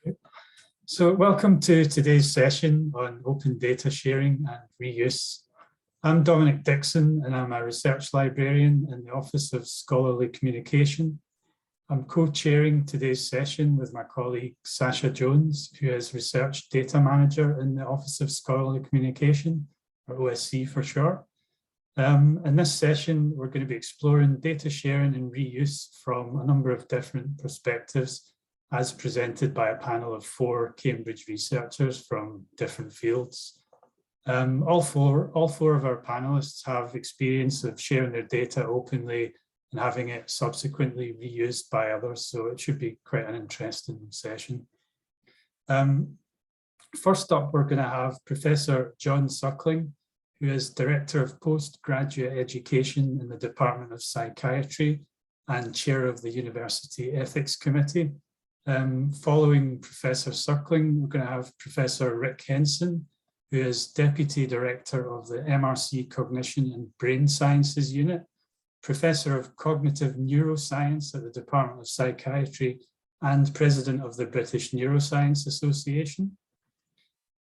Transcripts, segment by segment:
Okay. So welcome to today's session on open data sharing and reuse. I'm Dominic Dixon and I'm a research librarian in the Office of Scholarly Communication. I'm co-chairing today's session with my colleague Sasha Jones, who is Research Data Manager in the Office of Scholarly Communication, or OSC for short. In this session, we're going to be exploring data sharing and reuse from a number of different perspectives, as presented by a panel of 4 Cambridge researchers from different fields. All four of our panelists have experience of sharing their data openly and having it subsequently reused by others, so it should be quite an interesting session. First up, we're going to have Professor John Suckling, who is Director of Postgraduate Education in the Department of Psychiatry and Chair of the University Ethics Committee. Following Professor Suckling, we're going to have Professor Rick Henson, who is Deputy Director of the MRC Cognition and Brain Sciences Unit, Professor of Cognitive Neuroscience at the Department of Psychiatry, and President of the British Neuroscience Association.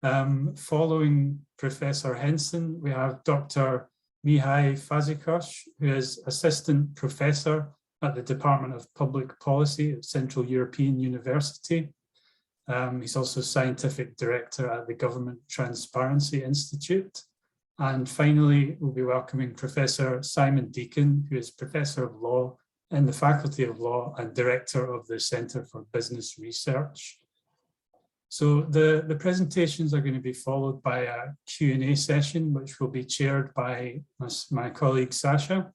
Following Professor Henson, we have Dr. Mihai Fazekas, who is Assistant Professor at the Department of Public Policy at Central European University. He's also Scientific Director at the Government Transparency Institute. And finally, we'll be welcoming Professor Simon Deacon, who is Professor of Law in the Faculty of Law and Director of the Centre for Business Research. So the presentations are going to be followed by a Q&A session, which will be chaired by my colleague Sasha.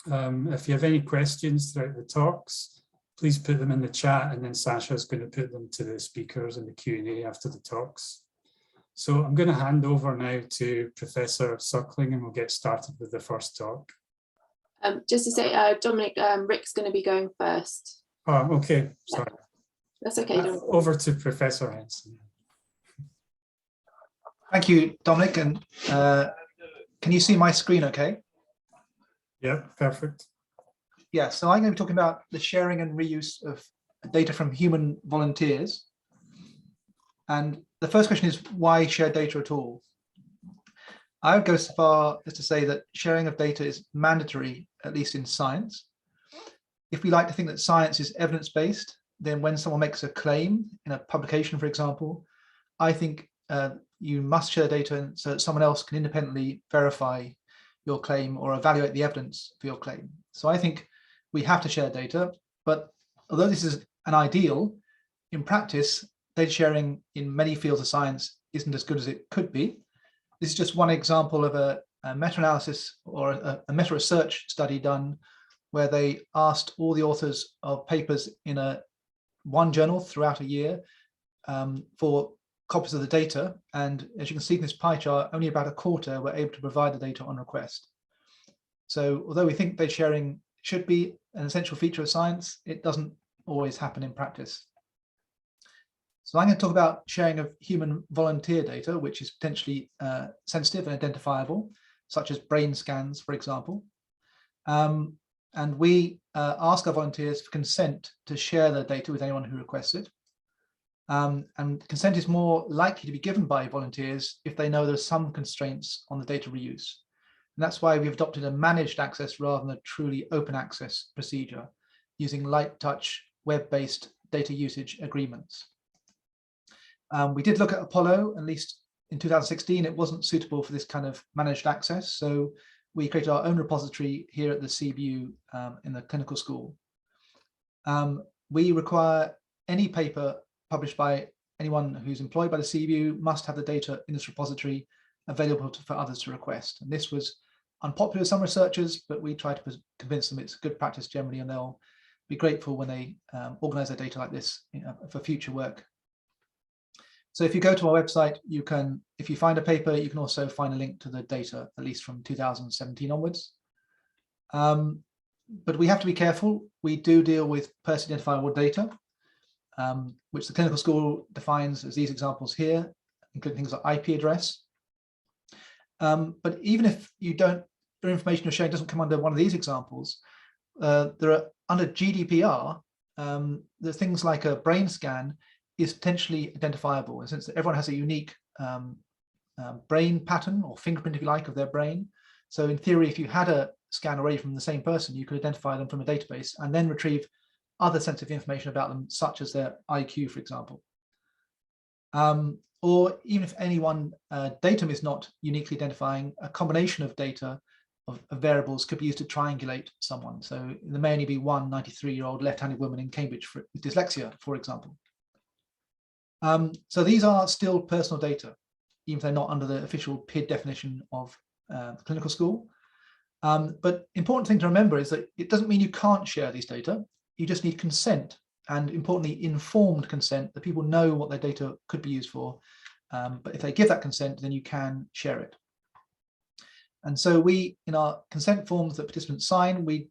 If you have any questions throughout the talks, please put them in the chat, and then Sasha is going to put them to the speakers in the Q&A after the talks. So I'm going to hand over now to Professor Suckling, and we'll get started with the first talk. Just to say, Dominic, Rick's going to be going first. Oh, okay, sorry. That's okay. Over to Professor Henson. Thank you, Dominic. And can you see my screen okay? Yeah, perfect. Yeah, so I'm going to be talking about the sharing and reuse of data from human volunteers. And the first question is, why share data at all? I would go so far as to say that sharing of data is mandatory, at least in science. If we like to think that science is evidence-based, then when someone makes a claim in a publication, for example, I think you must share data so that someone else can independently verify your claim or evaluate the evidence for your claim. So I think we have to share data, but although this is an ideal, in practice, data sharing in many fields of science isn't as good as it could be. This is just one example of a meta-analysis or a meta-research study done where they asked all the authors of papers in one journal throughout a year for copies of the data. And as you can see in this pie chart, only about a quarter were able to provide the data on request. So although we think data sharing should be an essential feature of science, it doesn't always happen in practice. So I'm going to talk about sharing of human volunteer data, which is potentially sensitive and identifiable, such as brain scans, for example. And we ask our volunteers for consent to share their data with anyone who requests it. And consent is more likely to be given by volunteers if they know there are some constraints on the data reuse. And that's why we've adopted a managed access rather than a truly open access procedure using light touch web-based data usage agreements. We did look at Apollo, at least in 2016, it wasn't suitable for this kind of managed access. So we created our own repository here at the CBU in the clinical school. We require any paper published by anyone who's employed by the CBU must have the data in this repository available for others to request. And this was unpopular with some researchers, but we try to convince them it's good practice generally, and they'll be grateful when they organize their data like this for future work. So if you go to our website, you can, if you find a paper, you can also find a link to the data, at least from 2017 onwards. But we have to be careful. We do deal with personally identifiable data, which the clinical school defines as these examples here, including things like IP address. But even if you don't, the information you're sharing doesn't come under one of these examples, there are under GDPR, the things like a brain scan is potentially identifiable, since everyone has a unique brain pattern or fingerprint, if you like, of their brain. So in theory, if you had a scan already from the same person, you could identify them from a database and then retrieve other sensitive information about them, such as their IQ, for example. Or even if any one datum is not uniquely identifying, a combination of data of variables could be used to triangulate someone. So there may only be one 93-year-old left-handed woman in Cambridge with dyslexia, for example. So these are still personal data, even if they're not under the official PID definition of the clinical school. But important thing to remember is that it doesn't mean you can't share these data. You just need consent, and importantly, informed consent, that people know what their data could be used for. But if they give that consent, then you can share it. And so we, in our consent forms that participants sign, we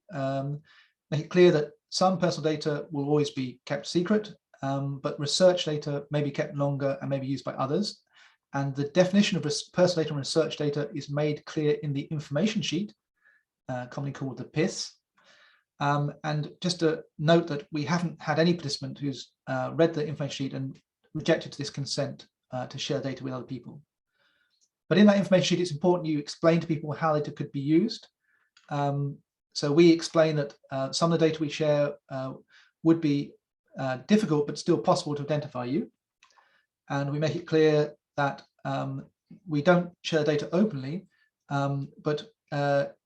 make it clear that some personal data will always be kept secret, but research data may be kept longer and may be used by others. And the definition of personal data and research data is made clear in the information sheet, commonly called the PIS. And just to note that we haven't had any participant who's read the information sheet and rejected this consent to share data with other people. But in that information sheet, it's important you explain to people how data could be used. So we explain that some of the data we share would be difficult, but still possible to identify you. And we make it clear that we don't share data openly, but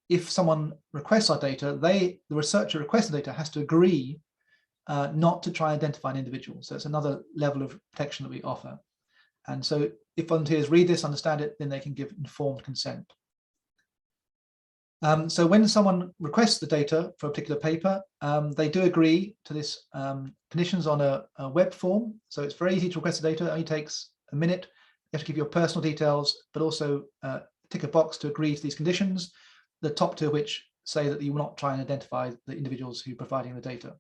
if someone requests our data, the researcher requesting data has to agree not to try and identify an individual. So it's another level of protection that we offer. And so if volunteers read this, understand it, then they can give informed consent. So when someone requests the data for a particular paper, they do agree to this conditions on a web form. So it's very easy to request the data. It only takes a minute. You have to give your personal details, but also tick a box to agree to these conditions, the top two of which say that you will not try and identify the individuals who are providing the data.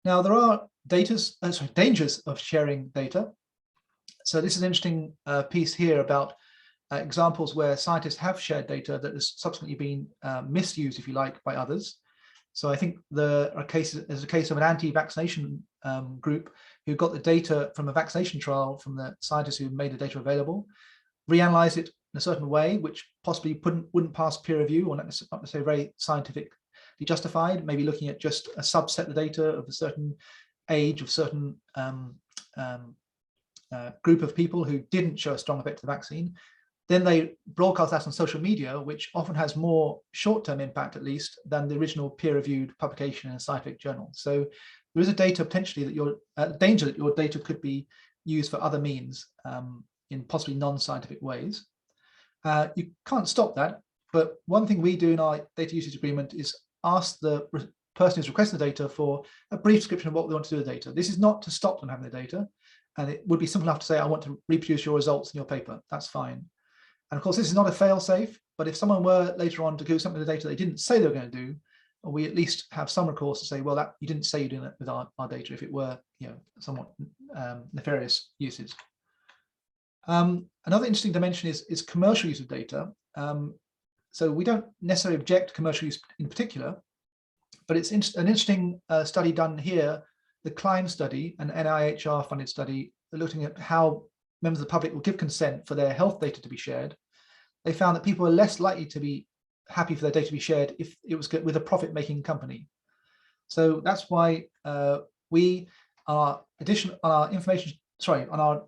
Now, there are dangers of sharing data. So this is an interesting piece here about examples where scientists have shared data that has subsequently been misused, if you like, by others. So I think there's a case of an anti-vaccination group who got the data from a vaccination trial from the scientists who made the data available, reanalyzed it in a certain way, which possibly wouldn't pass peer review, or not necessarily very scientifically justified, maybe looking at just a subset of data of a certain age, of certain group of people who didn't show a strong effect of the vaccine. Then they broadcast that on social media, which often has more short-term impact, at least, than the original peer-reviewed publication in a scientific journal. So there is a danger potentially that danger that your data could be used for other means in possibly non-scientific ways. You can't stop that, but one thing we do in our data usage agreement is ask the person who's requesting the data for a brief description of what they want to do with the data. This is not to stop them having the data, and it would be simple enough to say, I want to reproduce your results in your paper. That's fine. And of course, this is not a fail-safe, but if someone were later on to do something with the data they didn't say they were going to do, we at least have some recourse to say, well, that you didn't say you're doing it with our data, if it were, somewhat nefarious uses. Another interesting dimension is commercial use of data. So we don't necessarily object to commercial use in particular, but it's an interesting study done here, the Klein study, an NIHR-funded study looking at how members of the public will give consent for their health data to be shared. They found that people are less likely to be happy for their data to be shared if it was with a profit-making company. So that's why we are on our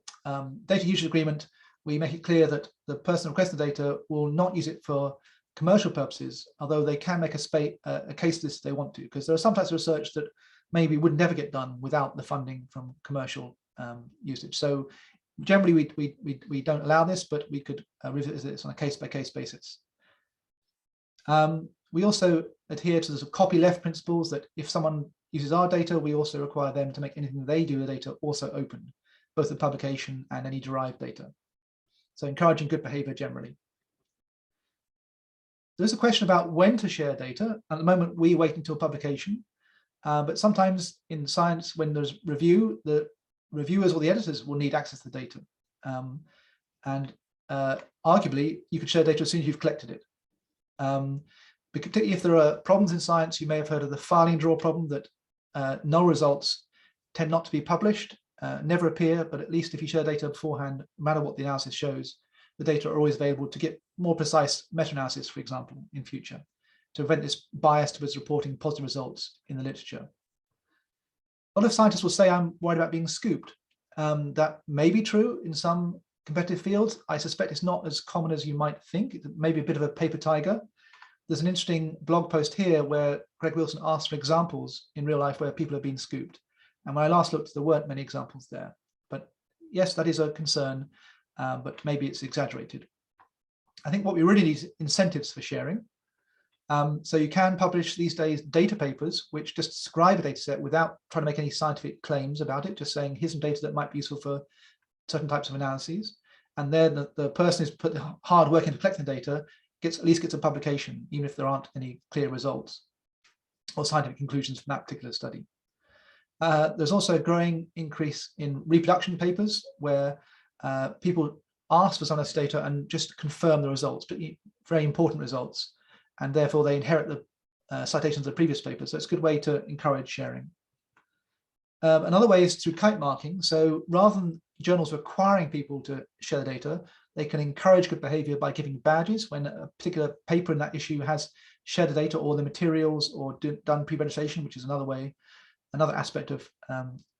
data usage agreement, we make it clear that the person requesting the data will not use it for commercial purposes, although they can make a case list if they want to, because there are some types of research that maybe would never get done without the funding from commercial usage. So generally, we don't allow this, but we could revisit this on a case-by-case basis. We also adhere to the sort of copyleft principles that if someone uses our data, we also require them to make anything they do with the data also open, both the publication and any derived data. So encouraging good behavior generally. There's a question about when to share data. At the moment, we wait until publication, but sometimes in science, when there's review, the reviewers or the editors will need access to the data. And arguably, you could share data as soon as you've collected it. Particularly if there are problems in science, you may have heard of the filing drawer problem that null results tend not to be published, never appear, but at least if you share data beforehand, no matter what the analysis shows, the data are always available to get more precise meta-analysis, for example, in future, to prevent this bias towards reporting positive results in the literature. A lot of scientists will say, I'm worried about being scooped. That may be true in some competitive fields. I suspect it's not as common as you might think. It may be a bit of a paper tiger. There's an interesting blog post here where Greg Wilson asked for examples in real life where people have been scooped. And when I last looked, there weren't many examples there. But yes, that is a concern, but maybe it's exaggerated. I think what we really need is incentives for sharing. So you can publish these days data papers which just describe a data set without trying to make any scientific claims about it, just saying here's some data that might be useful for certain types of analyses. And then the person who's put the hard work into collecting the data at least gets a publication, even if there aren't any clear results or scientific conclusions from that particular study. There's also a growing increase in reproduction papers where people ask for some of this data and just confirm the results, but very important results, and therefore they inherit the citations of the previous paper. So it's a good way to encourage sharing. Another way is through kite marking. So rather than journals requiring people to share the data, they can encourage good behavior by giving badges when a particular paper in that issue has shared the data or the materials or done pre-registration, which is another aspect of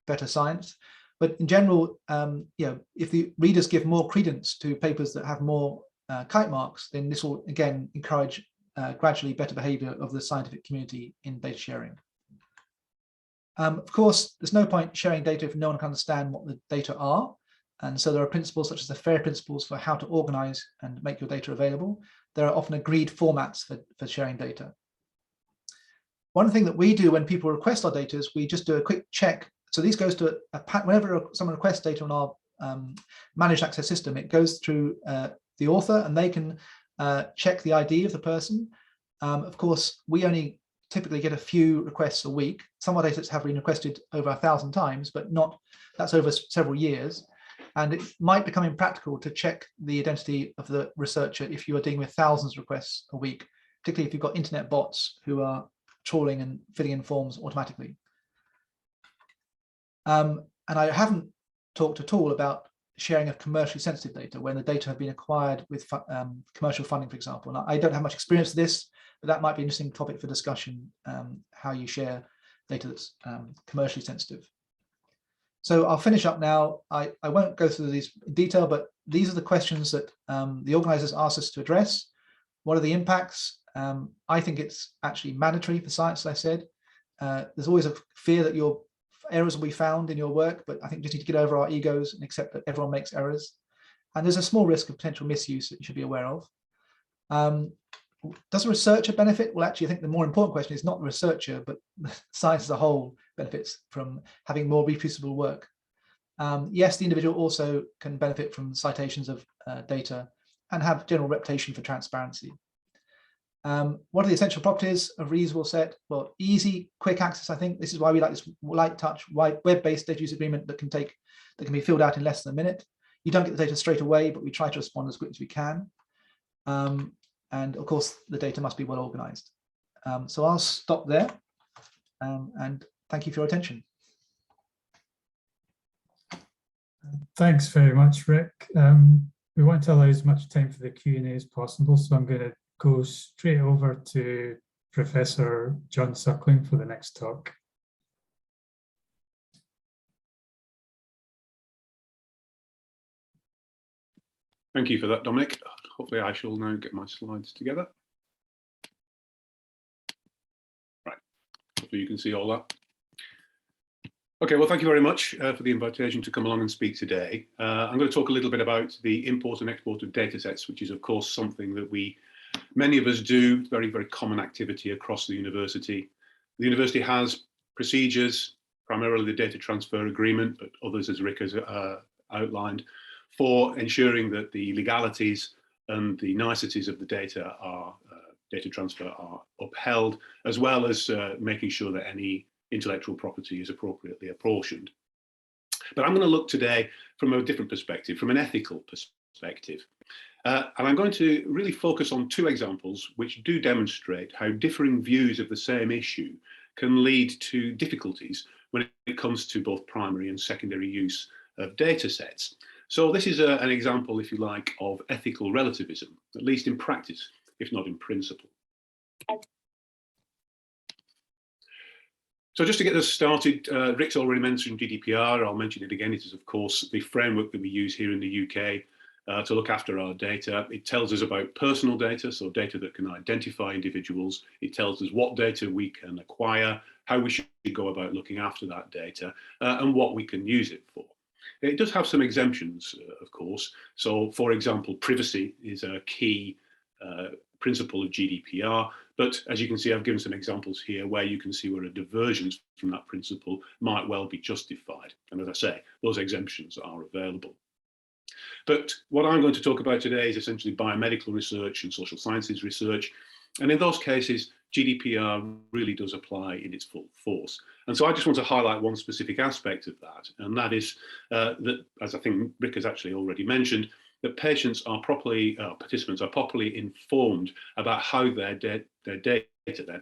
better science. But in general, if the readers give more credence to papers that have more kite marks, then this will again encourage gradually better behavior of the scientific community in data sharing. Of course, there's no point sharing data if no one can understand what the data are. And so there are principles such as the FAIR principles for how to organize and make your data available. There are often agreed formats for sharing data. One thing that we do when people request our data is we just do a quick check. So these goes to whenever someone requests data on our managed access system, it goes through the author and they can check the ID of the person. Of course, we only typically get a few requests a week. Some of our data have been requested over 1,000 times, but that's over several years. And it might become impractical to check the identity of the researcher if you are dealing with thousands of requests a week, particularly if you've got internet bots who are trawling and filling in forms automatically. And I haven't talked at all about sharing of commercially sensitive data when the data have been acquired with commercial funding, for example. And I don't have much experience with this, but that might be an interesting topic for discussion, how you share data that's commercially sensitive. So I'll finish up now. I won't go through these in detail, but these are the questions that the organizers asked us to address. What are the impacts? I think it's actually mandatory for science, as I said. There's always a fear that your errors will be found in your work, but I think we just need to get over our egos and accept that everyone makes errors. And there's a small risk of potential misuse that you should be aware of. Does a researcher benefit? Well, actually, I think the more important question is not the researcher, but science as a whole benefits from having more reproducible work. Yes, the individual also can benefit from citations of data and have general reputation for transparency. What are the essential properties of reusable set? Well, easy, quick access. I think this is why we like this light touch, web-based data use agreement that can be filled out in less than a minute. You don't get the data straight away, but we try to respond as quick as we can. And of course, the data must be well organized. So I'll stop there and thank you for your attention. Thanks very much, Rick. We want to allow as much time for the Q&A as possible, so I'm going to go straight over to Professor John Suckling for the next talk. Thank you for that, Dominic. Hopefully I shall now get my slides together. Right, hopefully you can see all that. Okay, well, thank you very much for the invitation to come along and speak today. I'm going to talk a little bit about the import and export of data sets, which is, of course, something that many of us do, very, very common activity across the university. The university has procedures, primarily the data transfer agreement, but others, as Rick has outlined, for ensuring that the legalities and the niceties of the data transfer are upheld, as well as making sure that any intellectual property is appropriately apportioned. But I'm going to look today from a different perspective, from an ethical perspective. And I'm going to really focus on two examples which do demonstrate how differing views of the same issue can lead to difficulties when it comes to both primary and secondary use of data sets. So this is an example, if you like, of ethical relativism, at least in practice, if not in principle. So just to get us started, Rick's already mentioned GDPR. I'll mention it again. It is, of course, the framework that we use here in the UK to look after our data. It tells us about personal data, so data that can identify individuals. It tells us what data we can acquire, how we should go about looking after that data, and what we can use it for. It does have some exemptions, of course. So, for example, privacy is a key principle of GDPR. But as you can see, I've given some examples here where you can see where a divergence from that principle might well be justified. And as I say, those exemptions are available. But what I'm going to talk about today is essentially biomedical research and social sciences research. And in those cases, GDPR really does apply in its full force. And so I just want to highlight one specific aspect of that, and that is that, as I think Rick has actually already mentioned, that participants are properly informed about how their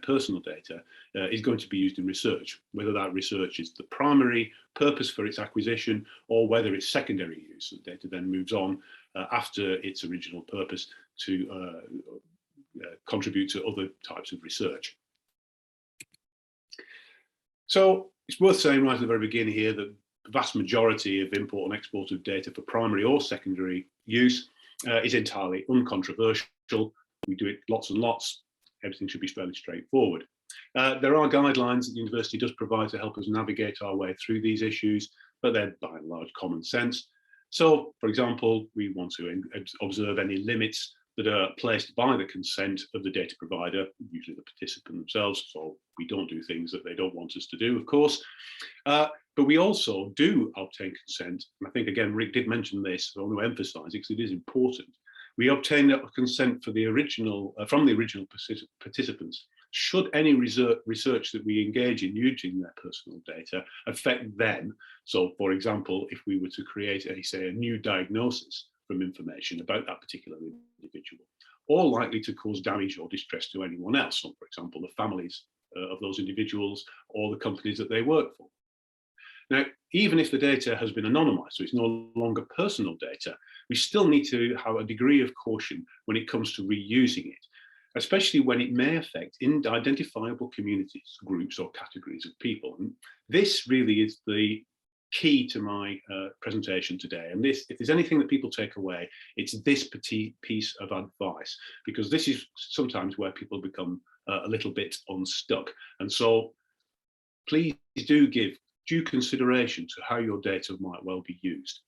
personal data is going to be used in research, whether that research is the primary purpose for its acquisition or whether it's secondary use. The data then moves on after its original purpose to contribute to other types of research. So it's worth saying right at the very beginning here that the vast majority of import and export of data for primary or secondary use is entirely uncontroversial. We do it lots and lots. Everything should be fairly straightforward. There are guidelines that the university does provide to help us navigate our way through these issues, but they're by and large common sense. So, for example, we want to observe any limits that are placed by the consent of the data provider, usually the participant themselves, so we don't do things that they don't want us to do, of course. But we also do obtain consent, and I think, again, Rick did mention this, so I want to emphasise it because it is important. We obtain consent for the original, from the original participants, should any research that we engage in using their personal data affect them. So, for example, if we were to create a new diagnosis from information about that particular individual, or likely to cause damage or distress to anyone else, so for example, the families of those individuals or the companies that they work for. Now, even if the data has been anonymized, so it's no longer personal data, we still need to have a degree of caution when it comes to reusing it, especially when it may affect identifiable communities, groups, or categories of people. And this really is the key to my presentation today. And this, if there's anything that people take away, it's this piece of advice, because this is sometimes where people become a little bit unstuck. And so please do give due consideration to how your data might well be used.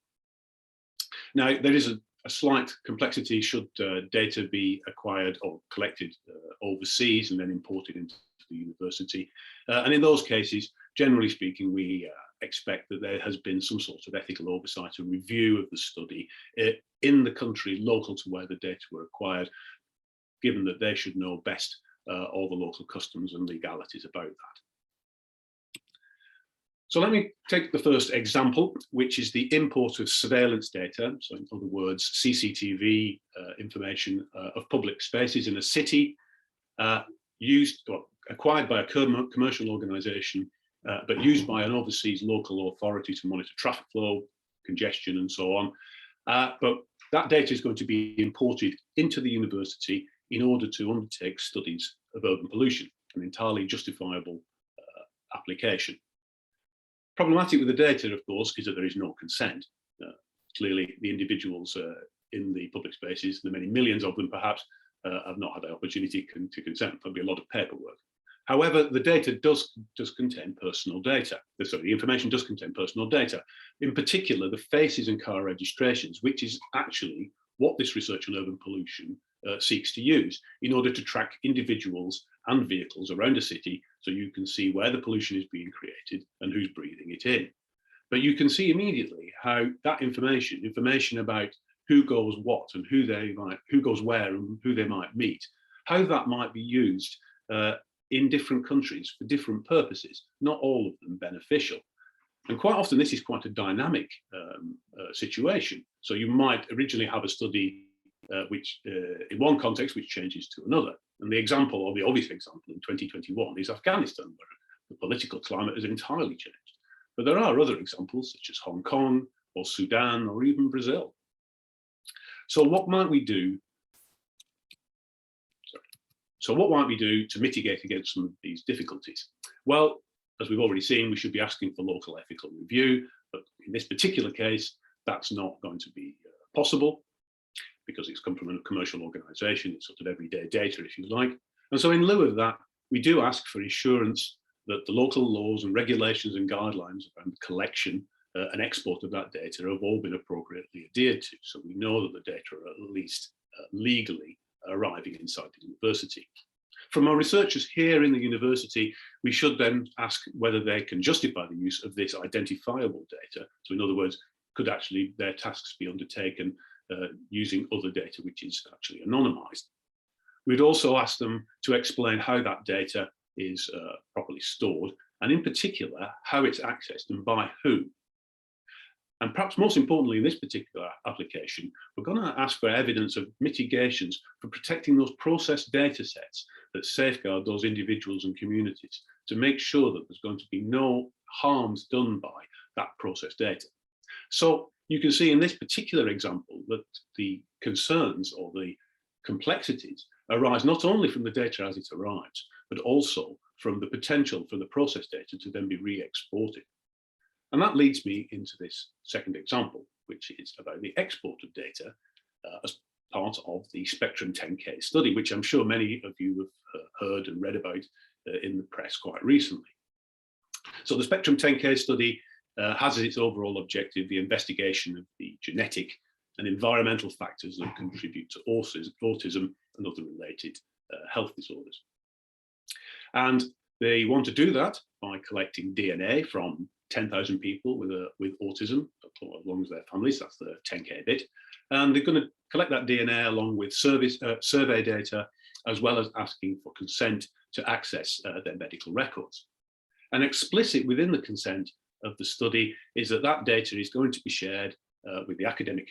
Now, there is a slight complexity should data be acquired or collected overseas and then imported into the university. And in those cases, generally speaking, we expect that there has been some sort of ethical oversight and review of the study in the country local to where the data were acquired, given that they should know best all the local customs and legalities about that. So let me take the first example, which is the import of surveillance data. So in other words, CCTV information of public spaces in a city, acquired by a commercial organisation, but used by an overseas local authority to monitor traffic flow, congestion, and so on. But that data is going to be imported into the university in order to undertake studies of urban pollution, an entirely justifiable application. Problematic with the data, of course, is that there is no consent. Clearly, the individuals in the public spaces, the many millions of them perhaps, have not had the opportunity to consent. There'll be a lot of paperwork. However, the data does contain personal data. Sorry, the information does contain personal data. In particular, the faces and car registrations, which is actually what this research on urban pollution seeks to use in order to track individuals and vehicles around a city, so you can see where the pollution is being created and who's breathing it in. But you can see immediately how that information about who goes what and who goes where and who they might meet, how that might be used in different countries for different purposes, not all of them beneficial. And quite often this is quite a dynamic situation. So you might originally have a study which in one context which changes to another. And the example, or the obvious example in 2021, is Afghanistan, where The political climate has entirely changed. But there are other examples, such as Hong Kong or Sudan or even Brazil. So what might we do? So what might we do to mitigate against some of these difficulties? Well, as we've already seen, we should be asking for local ethical review, but in this particular case, that's not going to be possible because it's come from a commercial organization. It's sort of everyday data, if you like. And so in lieu of that, we do ask for assurance that the local laws and regulations and guidelines around the collection and export of that data have all been appropriately adhered to. So we know that the data are at least legally arriving inside the university. From our researchers here in the university, we should then ask whether they can justify the use of this identifiable data. So in other words, could actually their tasks be undertaken using other data which is actually anonymized. We'd also ask them to explain how that data is properly stored, and in particular, how it's accessed and by who. And perhaps most importantly, in this particular application, we're going to ask for evidence of mitigations for protecting those processed data sets that safeguard those individuals and communities to make sure that there's going to be no harms done by that processed data. So you can see in this particular example that the concerns or the complexities arise not only from the data as it arrives, but also from the potential for the processed data to then be re-exported. And that leads me into this second example, which is about the export of data as part of the Spectrum 10K study, which I'm sure many of you have heard and read about in the press quite recently. So the Spectrum 10K study has as its overall objective the investigation of the genetic and environmental factors that contribute to autism and other related health disorders. And they want to do that by collecting DNA from 10,000 people with autism, along with their families. That's the 10K bit. And they're going to collect that DNA along with survey data, as well as asking for consent to access their medical records. And explicit within the consent of the study is that that data is going to be shared with the academic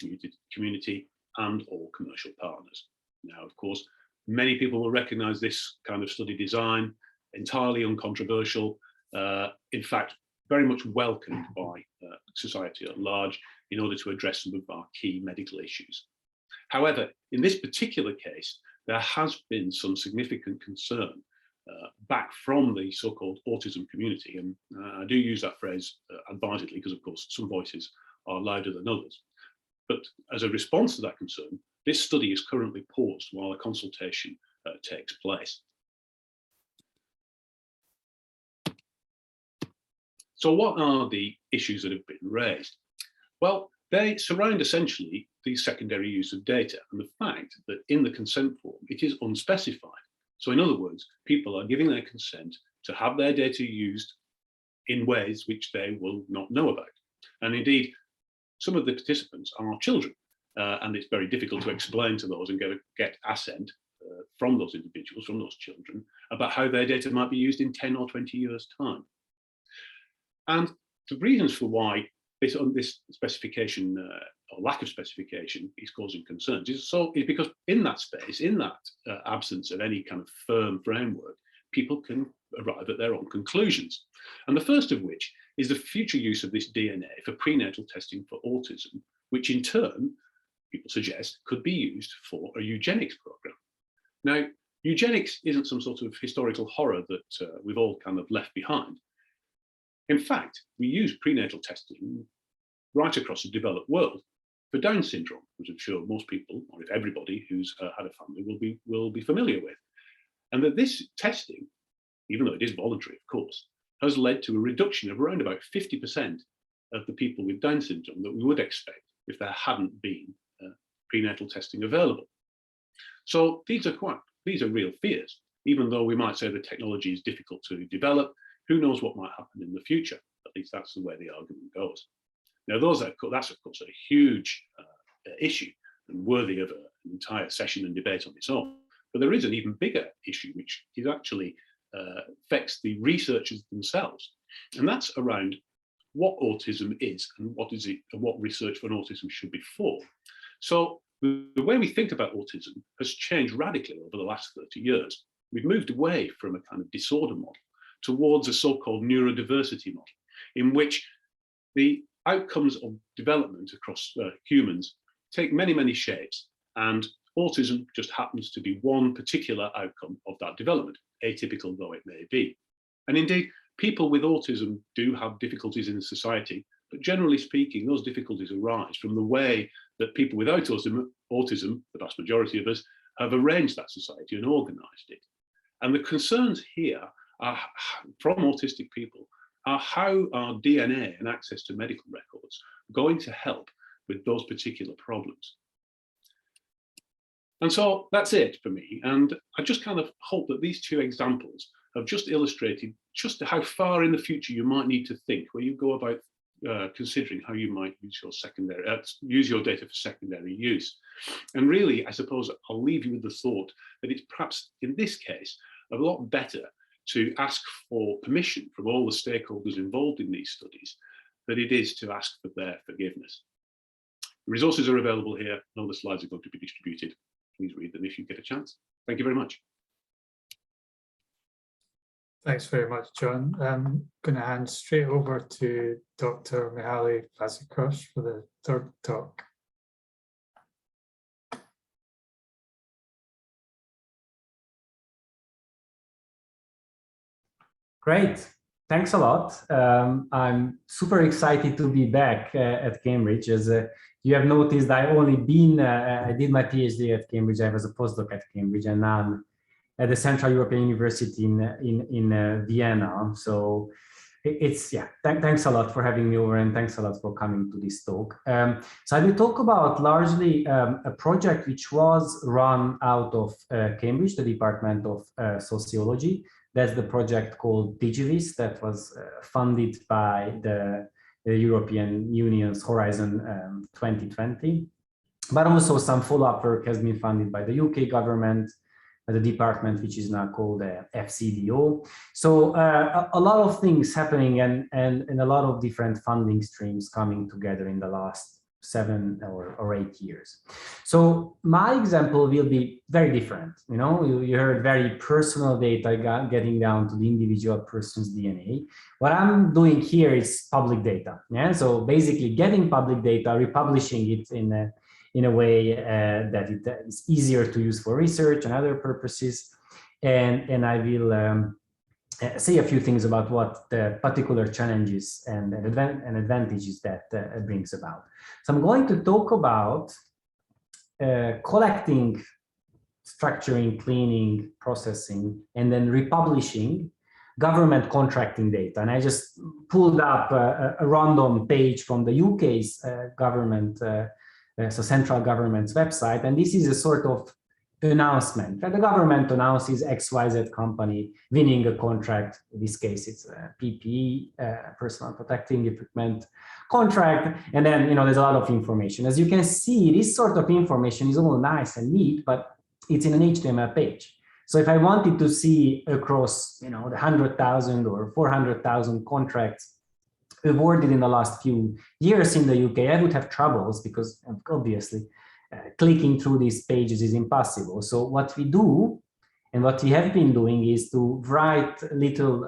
community and all commercial partners. Now, of course, many people will recognize this kind of study design, entirely uncontroversial, in fact, very much welcomed by society at large in order to address some of our key medical issues. However, in this particular case, there has been some significant concern back from the so-called autism community. And I do use that phrase advisedly because, of course, some voices are louder than others. But as a response to that concern, this study is currently paused while a consultation takes place. So what are the issues that have been raised? Well, they surround essentially the secondary use of data and the fact that in the consent form, it is unspecified. So in other words, people are giving their consent to have their data used in ways which they will not know about. And indeed, some of the participants are children, and it's very difficult to explain to those and get assent from those individuals, from those children, about how their data might be used in 10 or 20 years' time. And the reasons for why this specification or lack of specification is causing concerns is because in that space, in that absence of any kind of firm framework, people can arrive at their own conclusions. And the first of which is the future use of this DNA for prenatal testing for autism, which in turn, people suggest, could be used for a eugenics program. Now, eugenics isn't some sort of historical horror that we've all kind of left behind. In fact, we use prenatal testing right across the developed world for Down syndrome, which I'm sure most people, or if everybody who's had a family will be familiar with. And that this testing, even though it is voluntary, of course, has led to a reduction of around about 50% of the people with Down syndrome that we would expect if there hadn't been prenatal testing available. So these are real fears. Even though we might say the technology is difficult to develop, who knows what might happen in the future? At least that's the way the argument goes. Now, that's of course a huge issue and worthy of an entire session and debate on its own. But there is an even bigger issue, which is actually affects the researchers themselves, and that's around what autism is and what is it, and what research on autism should be for. So the way we think about autism has changed radically over the last 30 years. We've moved away from a kind of disorder model towards a so-called neurodiversity model, in which the outcomes of development across humans take many, many shapes, and autism just happens to be one particular outcome of that development, atypical though it may be. And indeed, people with autism do have difficulties in society, but generally speaking, those difficulties arise from the way that people without autism, the vast majority of us, have arranged that society and organized it. And the concerns here are, from autistic people, are how are DNA and access to medical records going to help with those particular problems. And so that's it for me. And I just kind of hope that these two examples have just illustrated just how far in the future you might need to think when you go about considering how you might use your use your data for secondary use. And really, I suppose I'll leave you with the thought that it's perhaps in this case a lot better to ask for permission from all the stakeholders involved in these studies than it is to ask for their forgiveness. The resources are available here, and all the slides are going to be distributed. Please read them if you get a chance. Thank you very much. Thanks very much, John. I'm going to hand straight over to Dr. Mihaly Fazikos for the third talk. Great, thanks a lot. I'm super excited to be back at Cambridge. As you have noticed, I did my PhD at Cambridge. I was a postdoc at Cambridge, and now I'm at the Central European University in Vienna. So thanks a lot for having me over, and thanks a lot for coming to this talk. So I will talk about largely a project which was run out of Cambridge, the Department of Sociology. That's the project called Digivis that was funded by the European Union's Horizon 2020. But also some follow-up work has been funded by the UK government, the department which is now called FCDO. So a lot of things happening and a lot of different funding streams coming together in the last 7 or 8 years. So my example will be very different. You know, you heard very personal data getting down to the individual person's DNA. What I'm doing here is public data. Yeah, so basically getting public data, republishing it in a way that it is easier to use for research and other purposes. And I will say a few things about what the particular challenges and advantages that brings about. So I'm going to talk about collecting, structuring, cleaning, processing, and then republishing government contracting data. And I just pulled up a random page from the UK's government, so central government's website. And this is a sort of announcement that the government announces XYZ company winning a contract. In this case, it's a PPE, personal protecting equipment contract. And then, you know, there's a lot of information. As you can see, this sort of information is all nice and neat, but it's in an HTML page. So if I wanted to see across, you know, the 100,000 or 400,000 contracts awarded in the last few years in the UK, I would have troubles because obviously clicking through these pages is impossible. So what we do and what we have been doing is to write little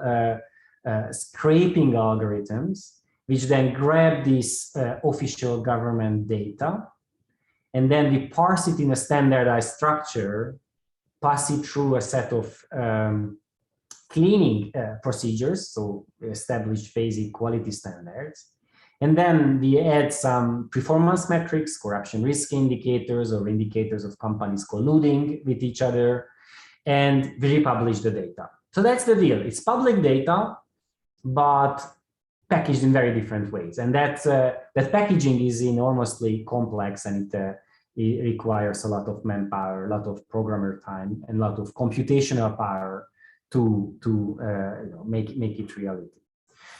scraping algorithms, which then grab this official government data, and then we parse it in a standardized structure, pass it through a set of cleaning procedures, so we establish basic quality standards. And then we add some performance metrics, corruption risk indicators, or indicators of companies colluding with each other, and we republish the data. So that's the deal. It's public data, but packaged in very different ways. And that packaging is enormously complex, and it requires a lot of manpower, a lot of programmer time, and a lot of computational power to make it reality.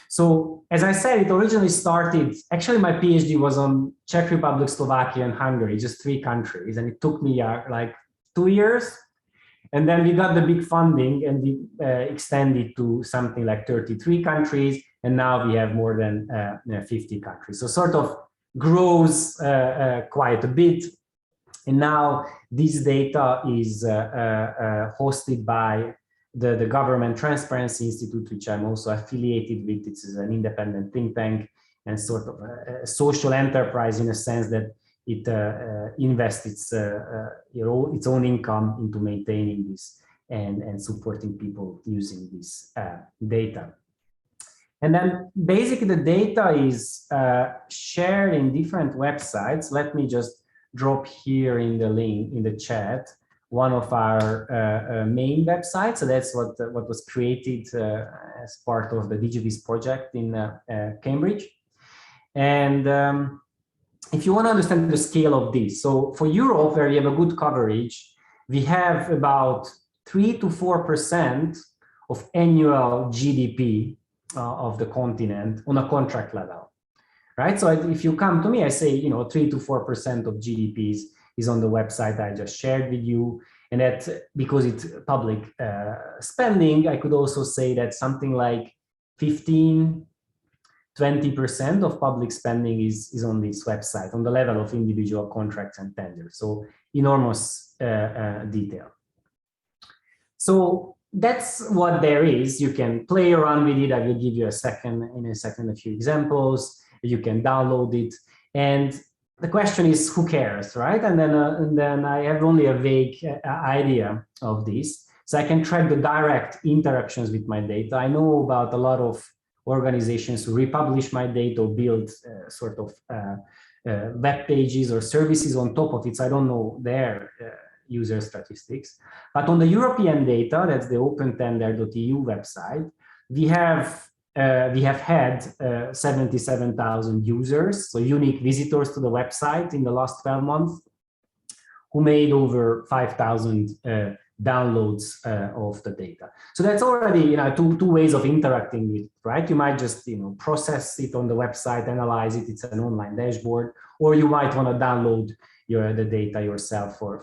So as I said, it originally started, actually my PhD was on Czech Republic, Slovakia, and Hungary, just 3 countries. And it took me like 2 years. And then we got the big funding and we extended to something like 33 countries. And now we have more than 50 countries. So sort of grows quite a bit. And now this data is hosted by the Government Transparency Institute, which I'm also affiliated with. It's an independent think tank and sort of a social enterprise in a sense that it invests its own income into maintaining this and supporting people using this data. And then basically the data is shared in different websites. Let me just drop here in the link in the chat one of our main websites. So that's what was created as part of the DigiVis project in Cambridge. And if you want to understand the scale of this, so for Europe, where we have a good coverage, we have about 3 to 4% of annual GDP of the continent on a contract level, right? So if you come to me, I say, 3 to 4% of GDP is on the website I just shared with you. And that because it's public spending, I could also say that something like 15, 20% of public spending is on this website on the level of individual contracts and tenders. So enormous detail. So that's what there is. You can play around with it. I will give you a few examples. You can download it. And the question is, who cares, right? And then I have only a vague idea of this. So I can track the direct interactions with my data. I know about a lot of organizations who republish my data or build web pages or services on top of it. So I don't know their user statistics. But on the European data, that's the opentender.eu website, we have had 77,000 users, so unique visitors to the website in the last 12 months, who made over 5,000 downloads of the data. So that's already two ways of interacting with it, right? You might just process it on the website, analyze it. It's an online dashboard, or you might want to download the data yourself for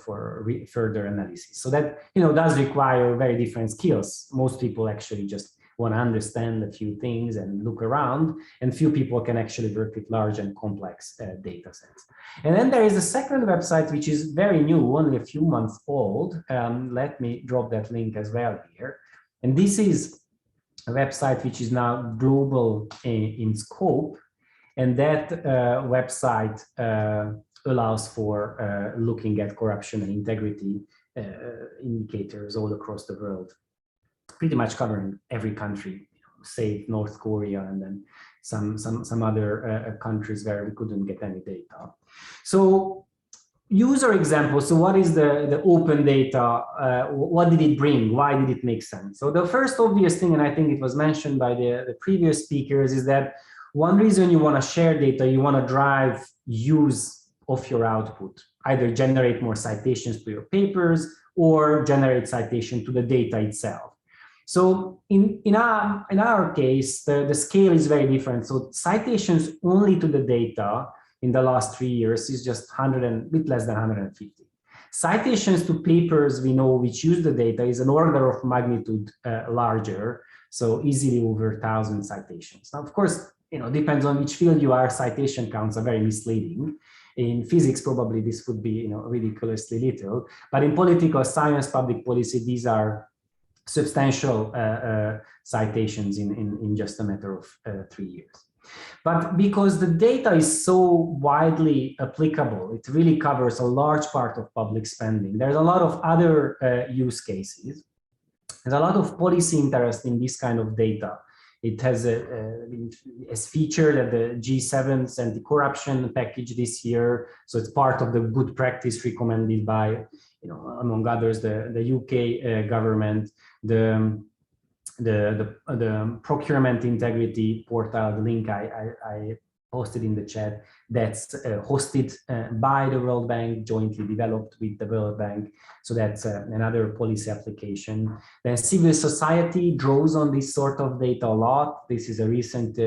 further analysis. So that does require very different skills. Most people actually just want to understand a few things and look around, and few people can actually work with large and complex data sets. And then there is a second website, which is very new, only a few months old. Let me drop that link as well here. And this is a website which is now global in scope. And that website allows for looking at corruption and integrity indicators all across the world, pretty much covering every country, save North Korea and then some other countries where we couldn't get any data. So user examples. So what is the open data? What did it bring? Why did it make sense? So the first obvious thing, and I think it was mentioned by the previous speakers, is that one reason you want to share data, you want to drive use of your output, either generate more citations to your papers or generate citation to the data itself. So in our case, the scale is very different. So citations only to the data in the last 3 years is just bit less than 150. Citations to papers we know which use the data is an order of magnitude larger, so easily over 1,000 citations. Now, of course, depends on which field you are. Citation counts are very misleading. In physics, probably this would be ridiculously little, but in political science, public policy, these are substantial citations in just a matter of 3 years. But because the data is so widely applicable, it really covers a large part of public spending. There's a lot of other use cases. There's a lot of policy interest in this kind of data. It has featured at the G7's anti-corruption package this year. So it's part of the good practice recommended by, among others, the UK government, the procurement integrity portal, the link I posted in the chat, that's hosted by the World Bank, jointly developed with the World Bank. So that's another policy application. Then civil society draws on this sort of data a lot. This is a recent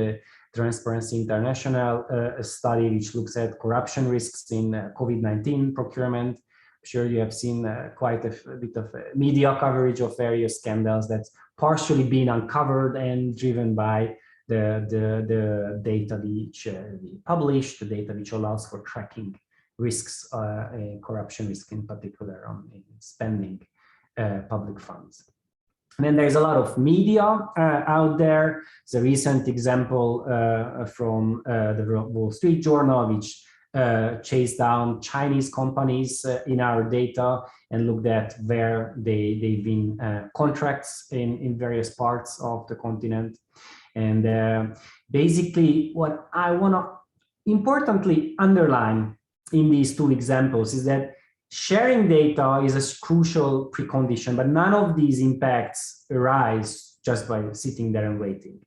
Transparency International study which looks at corruption risks in COVID-19 procurement. I'm sure you have seen quite a bit of media coverage of various scandals that's partially been uncovered and driven by the data which we publish, the data which allows for tracking risks, corruption risk in particular on spending public funds. And then there's a lot of media out there. It's a recent example from the Wall Street Journal, which chased down Chinese companies in our data and looked at where they win contracts in various parts of the continent. And basically, what I want to importantly underline in these two examples is that sharing data is a crucial precondition, but none of these impacts arise just by sitting there and waiting.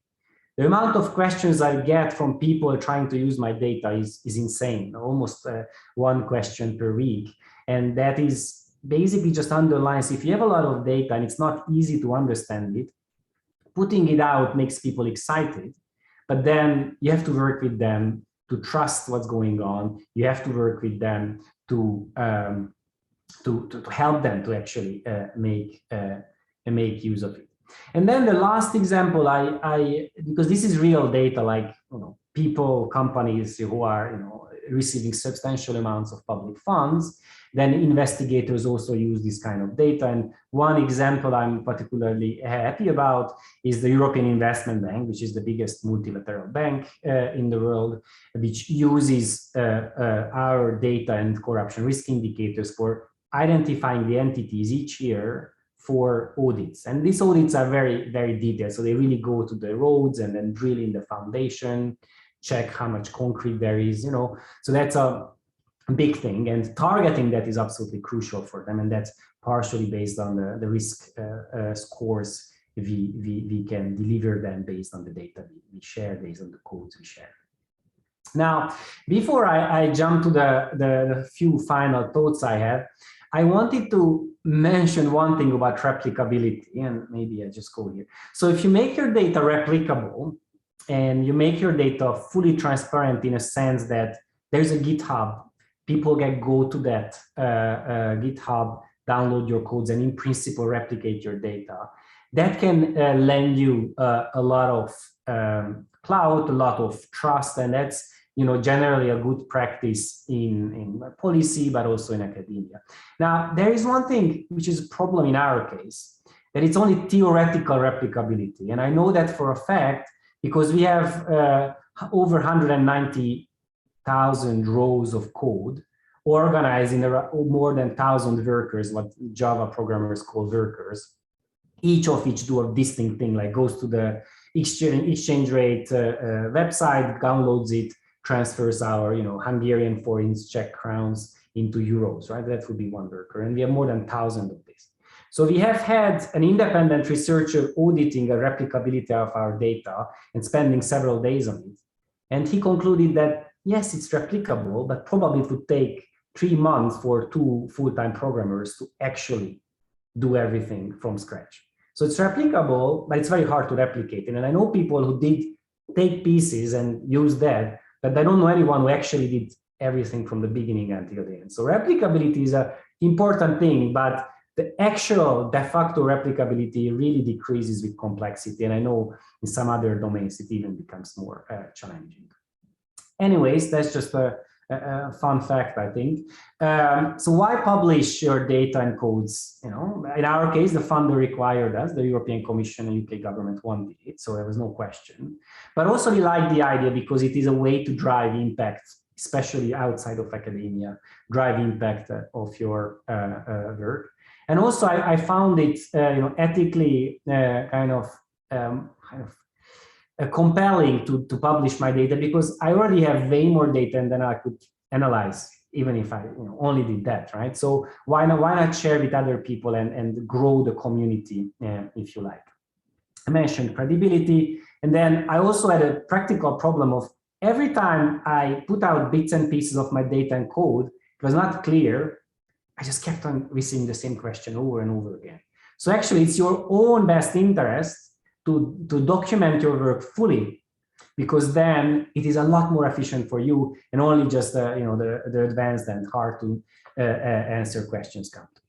The amount of questions I get from people trying to use my data is insane, almost one question per week. And that is basically just underlines if you have a lot of data and it's not easy to understand it, putting it out makes people excited, but then you have to work with them to trust what's going on. You have to work with them to help them to actually make use of it. And then the last example, because this is real data, like people, companies who are receiving substantial amounts of public funds, then investigators also use this kind of data. And one example I'm particularly happy about is the European Investment Bank, which is the biggest multilateral bank in the world, which uses our data and corruption risk indicators for identifying the entities each year for audits. And these audits are very, very detailed. So they really go to the roads and then drill in the foundation, check how much concrete there is, So that's a big thing. And targeting that is absolutely crucial for them. And that's partially based on the risk scores we can deliver them based on the data we share, based on the codes we share. Now, before I jump to the few final thoughts I have, I wanted to mention one thing about replicability, and maybe I just go here. So if you make your data replicable and you make your data fully transparent in a sense that there's a GitHub, people can go to that GitHub, download your codes, and in principle replicate your data, that can lend you a lot of clout, a lot of trust, and that's generally a good practice in policy, but also in academia. Now, there is one thing which is a problem in our case, that it's only theoretical replicability. And I know that for a fact, because we have over 190,000 rows of code organized in more than 1,000 workers, what Java programmers call workers, each of which do a distinct thing, like goes to the exchange rate website, downloads it, transfers our Hungarian forints, Czech crowns into euros, right? That would be one worker. And we have more than 1,000 of this. So we have had an independent researcher auditing the replicability of our data and spending several days on it. And he concluded that, yes, it's replicable, but probably it would take 3 months for 2 full-time programmers to actually do everything from scratch. So it's replicable, but it's very hard to replicate. And I know people who did take pieces and use that, but I don't know anyone who actually did everything from the beginning until the end. So replicability is an important thing, but the actual de facto replicability really decreases with complexity. And I know in some other domains, it even becomes more challenging. Anyways, that's just a fun fact, I think. So why publish your data and codes? In our case, the funder required us, the European Commission and UK government wanted it, so there was no question. But also we like the idea because it is a way to drive impact, especially outside of academia, drive impact of your work. And also I found it, ethically compelling to publish my data, because I already have way more data and then I could analyze, even if I only did that, right? So why not share with other people and grow the community, if you like. I mentioned credibility, and then I also had a practical problem of every time I put out bits and pieces of my data and code, it was not clear. I just kept on receiving the same question over and over again. So actually it's your own best interest to document your work fully, because then it is a lot more efficient for you, and only just the advanced and hard to answer questions come to.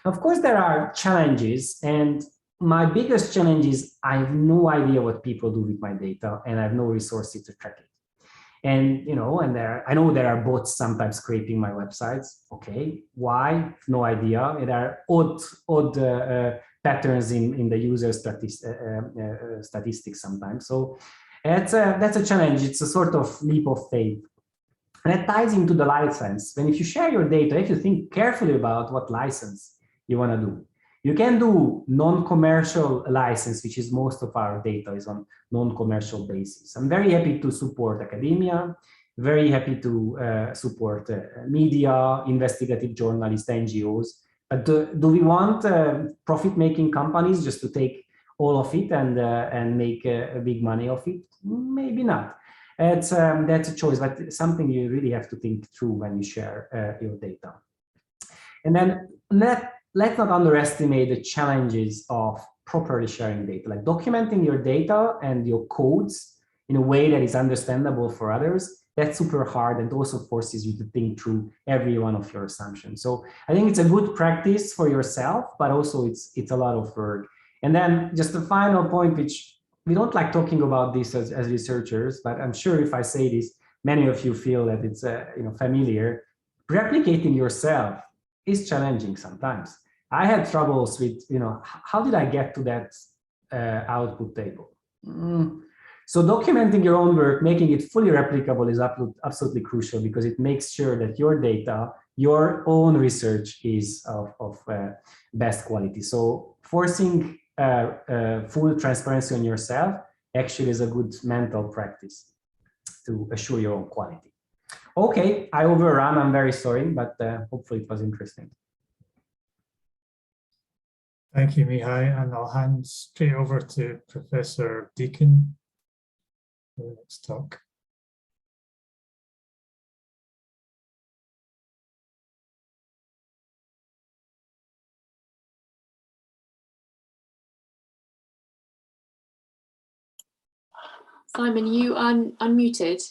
Of course, there are challenges, and my biggest challenge is I have no idea what people do with my data, and I have no resources to track it. And I know there are bots sometimes scraping my websites. Okay, why? No idea. There are odd patterns in the user statistics sometimes. So that's a challenge. It's a sort of leap of faith. And it ties into the license. When if you share your data, if you think carefully about what license you want to do, you can do non-commercial license, which is most of our data is on non-commercial basis. I'm very happy to support academia, very happy to support media, investigative journalists, NGOs. But do we want profit-making companies just to take all of it and make big money of it? Maybe not. That's a choice, but it's something you really have to think through when you share your data. And then let's not underestimate the challenges of properly sharing data, like documenting your data and your codes in a way that is understandable for others. That's super hard and also forces you to think through every one of your assumptions. So I think it's a good practice for yourself, but also it's a lot of work. And then just the final point, which we don't like talking about this as researchers, but I'm sure if I say this, many of you feel that it's familiar. Replicating yourself is challenging sometimes. I had troubles with, how did I get to that output table? So documenting your own work, making it fully replicable is absolutely crucial because it makes sure that your data, your own research is of best quality. So forcing full transparency on yourself actually is a good mental practice to assure your own quality. Okay, I overran, I'm very sorry, but hopefully it was interesting. Thank you, Mihai, and I'll hand straight over to Professor Deacon for the next talk. Simon, you are unmuted.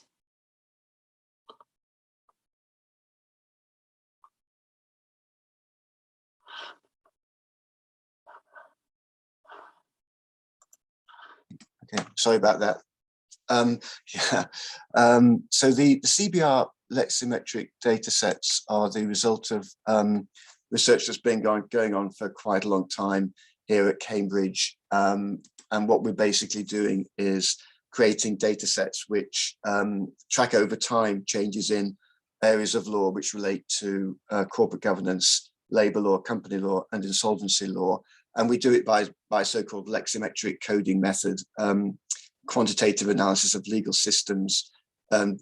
Okay, sorry about that. So the CBR Leximetric data sets are the result of research that's been going on for quite a long time here at Cambridge. And what we're basically doing is creating data sets which track over time changes in areas of law which relate to corporate governance, labor law, company law, and insolvency law. And we do it by so-called Leximetric coding method, quantitative analysis of legal systems,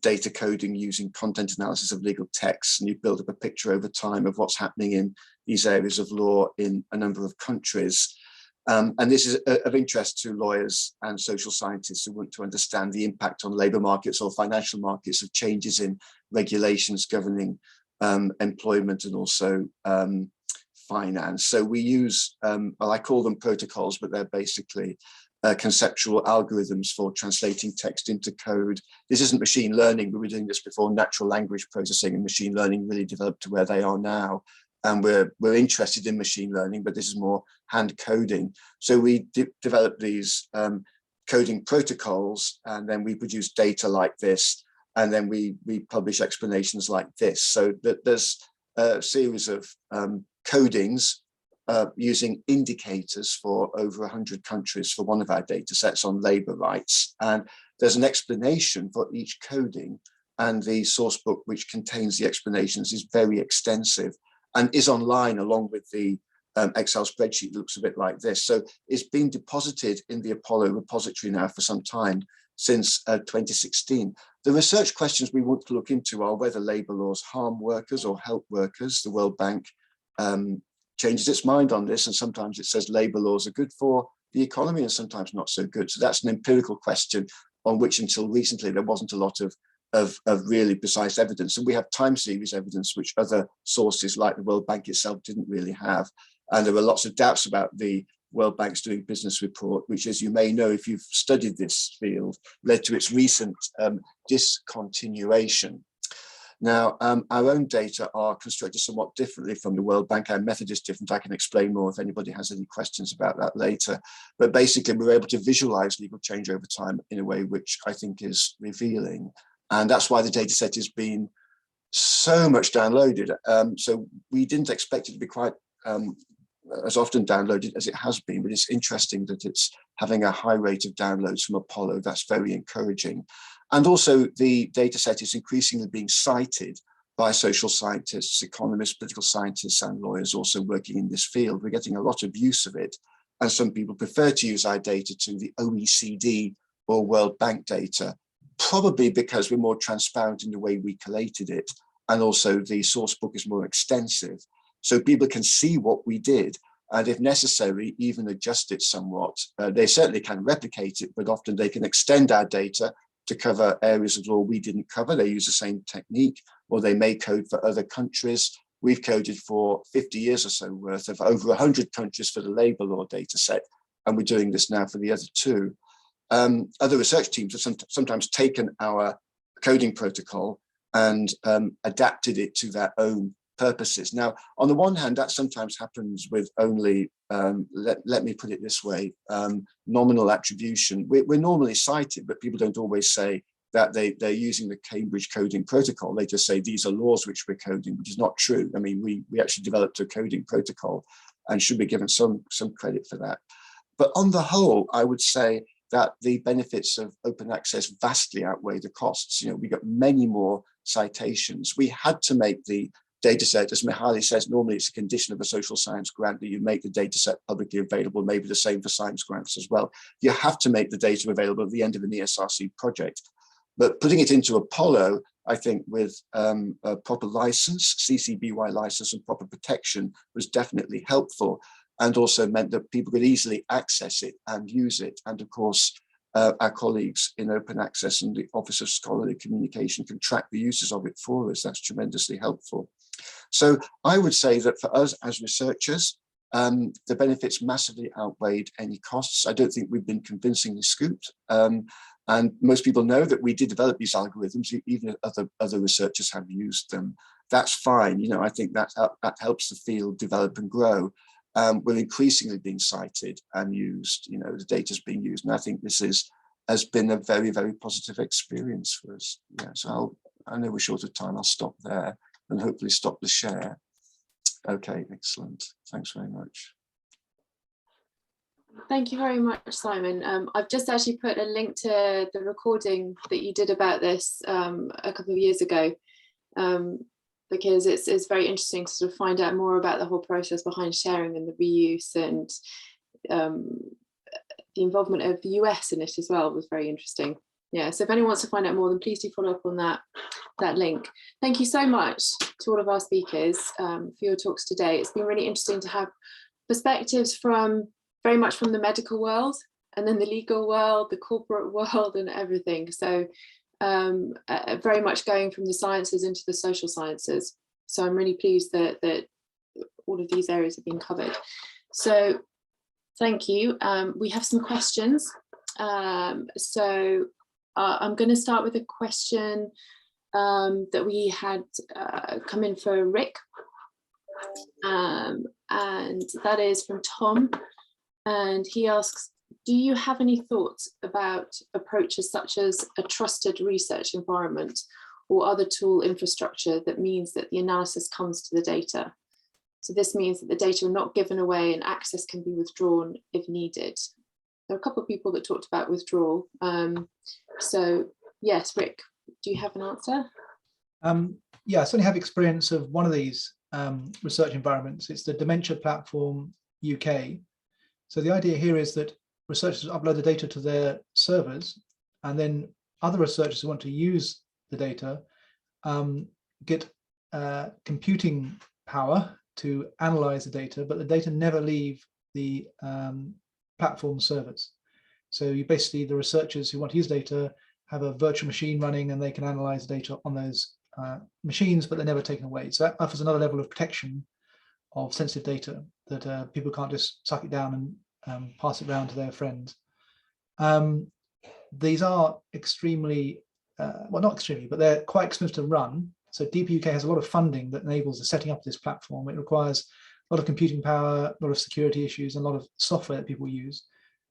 data coding using content analysis of legal texts, and you build up a picture over time of what's happening in these areas of law in a number of countries. And this is of interest to lawyers and social scientists who want to understand the impact on labor markets or financial markets of changes in regulations governing employment and also finance. So we use, well, I call them protocols, but they're basically conceptual algorithms for translating text into code. This isn't machine learning. We were doing this before natural language processing and machine learning really developed to where they are now. And we're interested in machine learning, but this is more hand coding. So we develop these coding protocols, and then we produce data like this, and then we publish explanations like this. So that there's a series of codings using indicators for over 100 countries for one of our data sets on labor rights. And there's an explanation for each coding, and the source book which contains the explanations is very extensive and is online along with the Excel spreadsheet that looks a bit like this. So it's been deposited in the Apollo repository now for some time, since 2016. The research questions we want to look into are whether labor laws harm workers or help workers. The World Bank changes its mind on this, and sometimes it says labor laws are good for the economy and sometimes not so good. So that's an empirical question on which until recently there wasn't a lot of really precise evidence. And we have time series evidence, which other sources like the World Bank itself didn't really have. And there were lots of doubts about the World Bank's Doing Business report, which, as you may know, if you've studied this field, led to its recent discontinuation. Now, our own data are constructed somewhat differently from the World Bank. Our method is different. I can explain more if anybody has any questions about that later. But basically, we're able to visualize legal change over time in a way which I think is revealing. And that's why the data set has been so much downloaded. So we didn't expect it to be quite as often downloaded as it has been, but it's interesting that it's having a high rate of downloads from Apollo. That's very encouraging. And also the data set is increasingly being cited by social scientists, economists, political scientists, and lawyers also working in this field. We're getting a lot of use of it. And some people prefer to use our data to the OECD or World Bank data, probably because we're more transparent in the way we collated it. And also the source book is more extensive. So people can see what we did. And if necessary, even adjust it somewhat. They certainly can replicate it, but often they can extend our data to cover areas of law we didn't cover. They use the same technique, or they may code for other countries. We've coded for 50 years or so worth of over 100 countries for the labour law data set. And we're doing this now for the other two. Other research teams have sometimes taken our coding protocol and adapted it to their own purposes. Now, on the one hand, that sometimes happens with only, let me put it this way, nominal attribution. We're normally cited, but people don't always say that they're using the Cambridge coding protocol. They just say these are laws which we're coding, which is not true. I mean, we actually developed a coding protocol and should be given some credit for that. But on the whole, I would say that the benefits of open access vastly outweigh the costs. You know, we got many more citations. We had to make the data set, as Mihaly says, normally it's a condition of a social science grant that you make the data set publicly available, maybe the same for science grants as well. You have to make the data available at the end of an ESRC project. But putting it into Apollo, I think with a proper license, CC BY license and proper protection was definitely helpful, and also meant that people could easily access it and use it. And of course, our colleagues in open access and the Office of Scholarly Communication can track the uses of it for us. That's tremendously helpful. So I would say that for us as researchers, the benefits massively outweighed any costs. I don't think we've been convincingly scooped. And most people know that we did develop these algorithms, even if other researchers have used them. That's fine. You know, I think that helps the field develop and grow. We're increasingly being cited and used. You know, the data's being used. And I think this has been a very, very positive experience for us. Yeah, so I know we're short of time. I'll stop there and hopefully stop the share. Okay, excellent. Thanks very much. Thank you very much, Simon. I've just actually put a link to the recording that you did about this a couple of years ago, because it's very interesting to sort of find out more about the whole process behind sharing and the reuse, and the involvement of the US in it as well was very interesting. Yeah, so if anyone wants to find out more, then please do follow up on that link. Thank you so much to all of our speakers for your talks today. It's been really interesting to have perspectives from very much from the medical world, and then the legal world, the corporate world, and everything. So very much going from the sciences into the social sciences. So I'm really pleased that all of these areas have been covered. So thank you. We have some questions. So I'm going to start with a question that we had come in for Rick. And that is from Tom. And he asks, do you have any thoughts about approaches such as a trusted research environment or other tool infrastructure that means that the analysis comes to the data? So this means that the data are not given away and access can be withdrawn if needed. There are a couple of people that talked about withdrawal. So yes, Rick, do you have an answer? Yeah, I certainly have experience of one of these research environments. It's the Dementia Platform UK. So the idea here is that researchers upload the data to their servers, and then other researchers who want to use the data get computing power to analyze the data, but the data never leave the platform servers. So you basically, the researchers who want to use data have a virtual machine running and they can analyze the data on those machines, but they're never taken away. So that offers another level of protection of sensitive data that people can't just suck it down and pass it around to their friends. These are extremely, well, not extremely, but they're quite expensive to run. So DPUK has a lot of funding that enables the setting up of this platform. It requires a lot of computing power, a lot of security issues, and a lot of software that people use,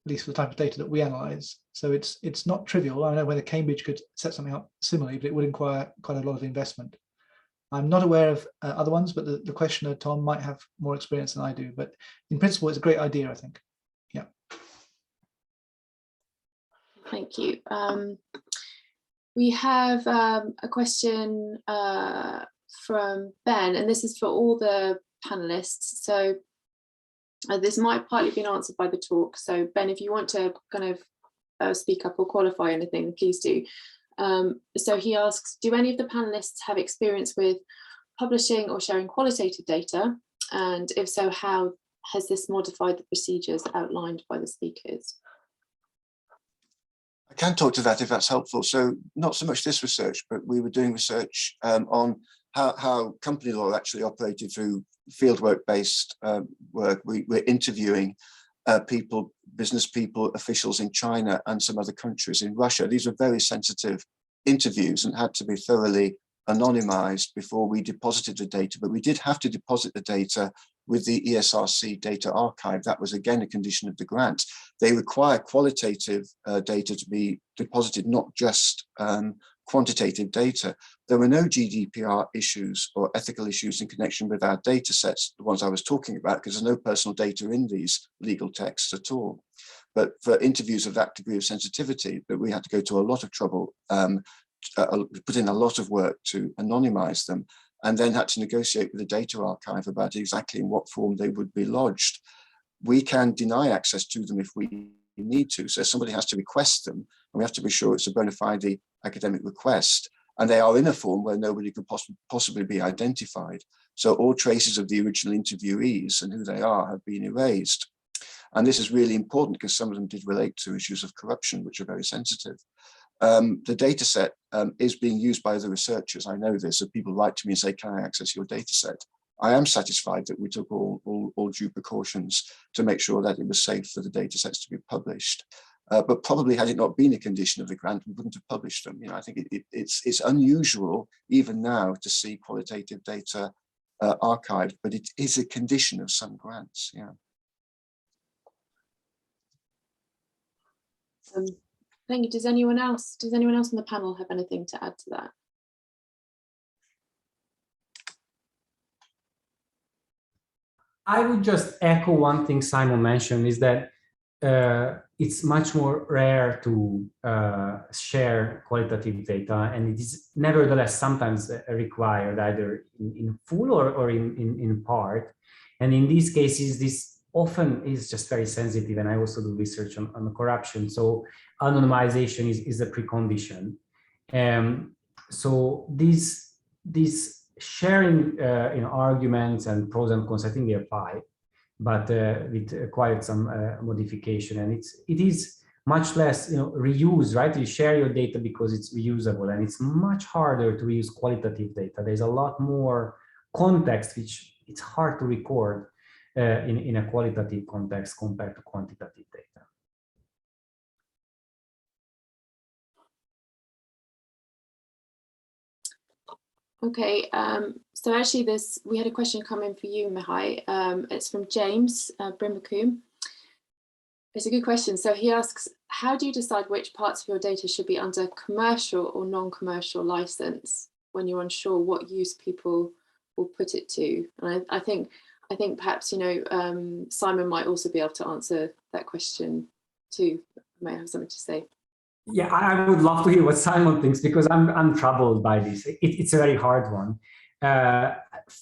at least for the type of data that we analyze. So it's not trivial. I don't know whether Cambridge could set something up similarly, but it would require quite a lot of investment. I'm not aware of other ones, but the questioner, Tom, might have more experience than I do. But in principle, it's a great idea, I think. Yeah. Thank you. We have a question from Ben, and this is for all the panelists. So this might partly been answered by the talk. So Ben, if you want to kind of speak up or qualify anything, please do. So he asks, do any of the panelists have experience with publishing or sharing qualitative data? And if so, how has this modified the procedures outlined by the speakers? I can talk to that if that's helpful. So not so much this research, but we were doing research on how company law actually operated through fieldwork-based work. We're interviewing people, business people, officials in China and some other countries in Russia. These were very sensitive interviews and had to be thoroughly anonymized before we deposited the data, but we did have to deposit the data with the ESRC data archive. That was again a condition of the grant. They require qualitative data to be deposited, not just quantitative data. There were no GDPR issues or ethical issues in connection with our data sets, the ones I was talking about, because there's no personal data in these legal texts at all. But for interviews of that degree of sensitivity, that we had to go to a lot of trouble, put in a lot of work to anonymize them, and then had to negotiate with the data archive about exactly in what form they would be lodged. We can deny access to them if we need to. So somebody has to request them, and we have to be sure it's a bona fide academic request. And they are in a form where nobody could possibly be identified. So all traces of the original interviewees and who they are have been erased. And this is really important because some of them did relate to issues of corruption, which are very sensitive. The data set is being used by the researchers. I know this, so people write to me and say, can I access your data set? I am satisfied that we took all due precautions to make sure that it was safe for the data sets to be published. But probably had it not been a condition of the grant, we wouldn't have published them. You know, I think it's unusual even now to see qualitative data archived, but it is a condition of some grants. Yeah. Thank you. Does anyone else on the panel have anything to add to that? I would just echo one thing Simon mentioned, is that it's much more rare to share qualitative data, and it is nevertheless sometimes required either in full or in part. And in these cases, this often is just very sensitive, and I also do research on corruption. So anonymization is a precondition. So these sharing arguments and pros and cons, I think they apply, but with quite some modification, and it is much less reuse, right? You share your data because it's reusable, and it's much harder to reuse qualitative data. There's a lot more context which it's hard to record in a qualitative context compared to quantitative data. Okay, so actually we had a question come in for you, Mihai. It's from James Brimacombe. It's a good question. So he asks, how do you decide which parts of your data should be under commercial or non-commercial license when you're unsure what use people will put it to? And I think perhaps, Simon might also be able to answer that question too. I might have something to say. Yeah, I would love to hear what Simon thinks, because I'm troubled by this. It's a very hard one.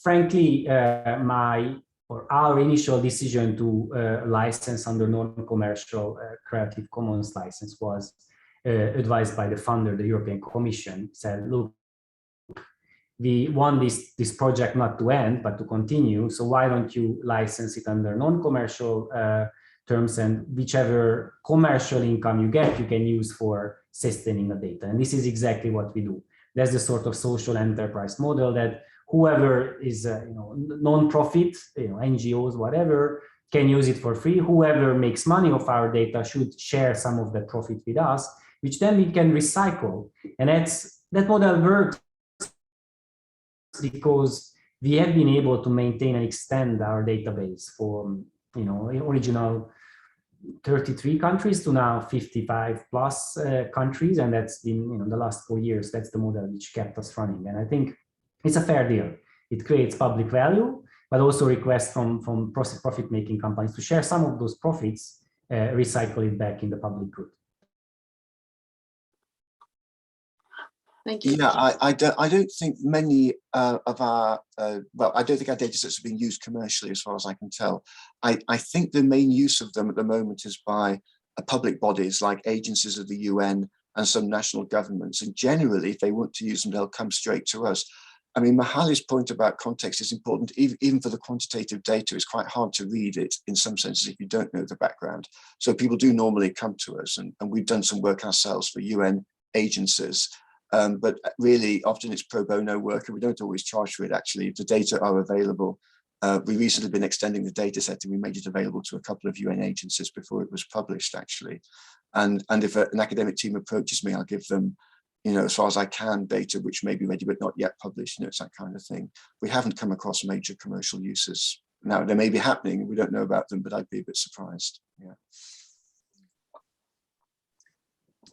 Frankly, our initial decision to license under non-commercial Creative Commons license was advised by the funder, the European Commission. Said, look, we want this project not to end, but to continue. So why don't you license it under non-commercial terms, and whichever commercial income you get, you can use for sustaining the data. And this is exactly what we do. There's the sort of social enterprise model that whoever is non-profit, NGOs, whatever, can use it for free. Whoever makes money off our data should share some of the profit with us, which then we can recycle. And that model works because we have been able to maintain and extend our database for original 33 countries to now 55 plus countries, and that's been the last 4 years. That's the model which kept us running. And I think It's a fair deal. It creates public value, but also requests from profit-making companies to share some of those profits, recycle it back in the public good. Thank you. Yeah, I don't think many of our, well, I don't think our data sets are being used commercially as far as I can tell. I think the main use of them at the moment is by public bodies like agencies of the UN and some national governments. And generally, if they want to use them, they'll come straight to us. I mean, Mahali's point about context is important. Even for the quantitative data, it's quite hard to read it in some senses if you don't know the background. So people do normally come to us, and we've done some work ourselves for UN agencies. But really, often it's pro bono work, and we don't always charge for it, actually. The data are available. We recently been extending the data set, and we made it available to a couple of UN agencies before it was published, actually. And if an academic team approaches me, I'll give them, you know, as far as I can, data which may be ready but not yet published. You know, it's that kind of thing. We haven't come across major commercial uses. Now, they may be happening, we don't know about them, but I'd be a bit surprised. Yeah.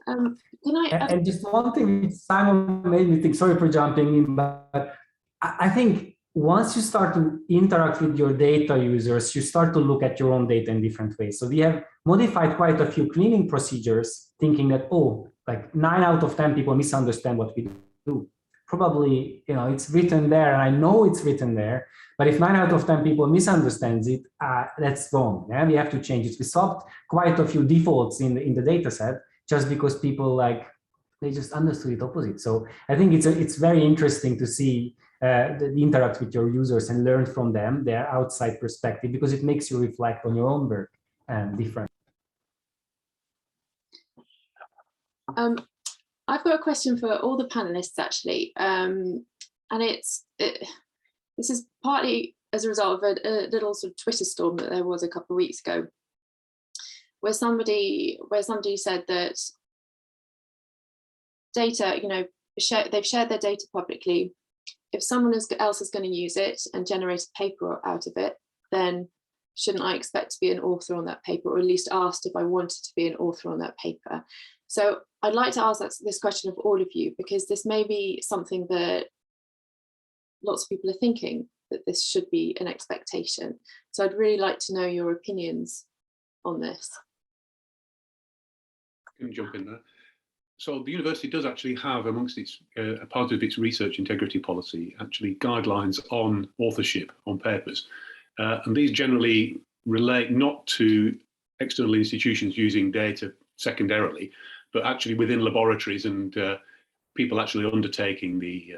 Can I And just one thing, Simon made me think, sorry for jumping in, but I think once you start to interact with your data users, you start to look at your own data in different ways. So we have modified quite a few cleaning procedures, thinking that, oh, like 9 out of 10 people misunderstand what we do. Probably, you know, it's written there, and I know it's written there, but if 9 out of 10 people misunderstands it, that's wrong. Yeah? We have to change it. We swapped quite a few defaults in the data set, just because people they just understood it opposite. So I think it's very interesting to see the interact with your users and learn from them, their outside perspective, because it makes you reflect on your own work and different. I've got a question for all the panelists, actually, and this is partly as a result of a little sort of Twitter storm that there was a couple of weeks ago, where somebody said that data, you know, they've shared their data publicly. If someone else is going to use it and generate a paper out of it, then shouldn't I expect to be an author on that paper, or at least asked if I wanted to be an author on that paper? So I'd like to ask this question of all of you, because this may be something that lots of people are thinking, that this should be an expectation. So I'd really like to know your opinions on this. Can jump in there. So the university does actually have amongst its a part of its research integrity policy actually guidelines on authorship on papers, and these generally relate not to external institutions using data secondarily, but actually within laboratories and people actually undertaking the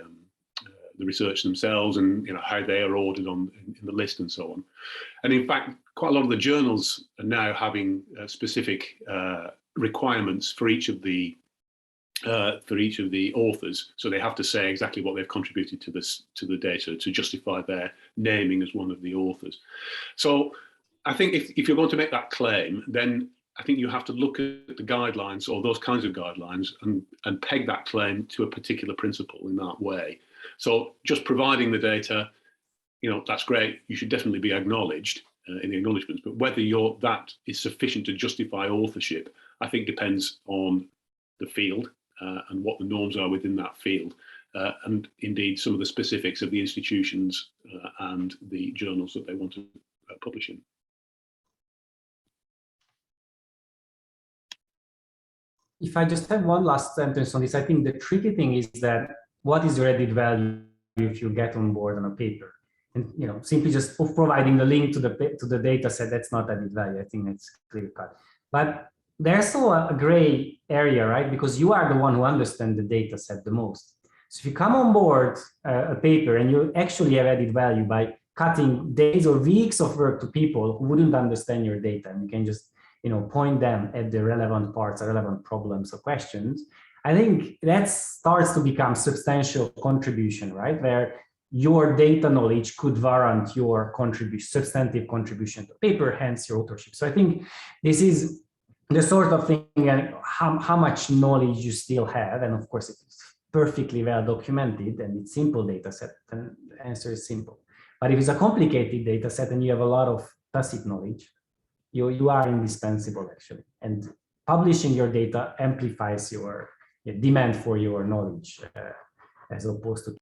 research themselves, and you know how they are ordered on in the list and so on. And in fact, quite a lot of the journals are now having specific requirements for each of the authors, so they have to say exactly what they've contributed to the data to justify their naming as one of the authors. So I think if you're going to make that claim, then I think you have to look at the guidelines, or those kinds of guidelines, and peg that claim to a particular principle in that way. So just providing the data, you know, that's great. You should definitely be acknowledged in the acknowledgements, but whether that is sufficient to justify authorship, I think depends on the field and what the norms are within that field, and indeed some of the specifics of the institutions and the journals that they want to publish in. If I just have one last sentence on this, I think the tricky thing is that what is your added value if you get on board on a paper? And you know, simply just providing the link to the data set, that's not added value. I think that's clear cut. But there's still a gray area, right? Because you are the one who understands the data set the most. So if you come on board a paper and you actually have added value by cutting days or weeks of work to people who wouldn't understand your data, and you can just, you know, point them at the relevant parts, or relevant problems or questions, I think that starts to become substantial contribution, right? Where your data knowledge could warrant your contribution, substantive contribution to paper, hence your authorship. So I think this is the sort of thing, how much knowledge you still have. And of course, if it's perfectly well documented and it's simple data set, then the answer is simple. But if it's a complicated data set and you have a lot of tacit knowledge, you are indispensable, actually. And publishing your data amplifies your demand for your knowledge as opposed to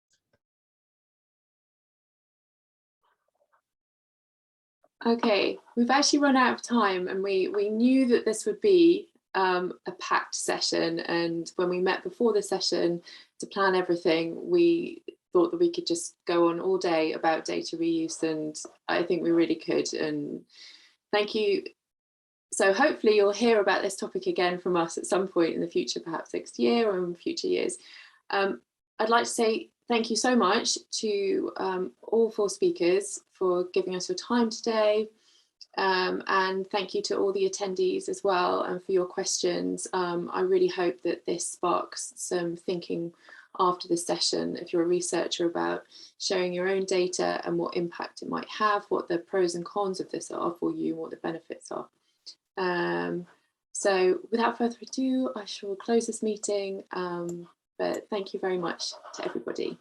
Okay, we've actually run out of time, and we knew that this would be a packed session, and when we met before the session to plan everything, we thought that we could just go on all day about data reuse, and I think we really could. And thank you. So hopefully you'll hear about this topic again from us at some point in the future, perhaps next year or in future years. I'd like to say thank you so much to all 4 speakers for giving us your time today. And thank you to all the attendees as well, and for your questions. I really hope that this sparks some thinking after this session, if you're a researcher, about sharing your own data and what impact it might have, what the pros and cons of this are for you, and what the benefits are. So without further ado, I shall close this meeting, but thank you very much to everybody.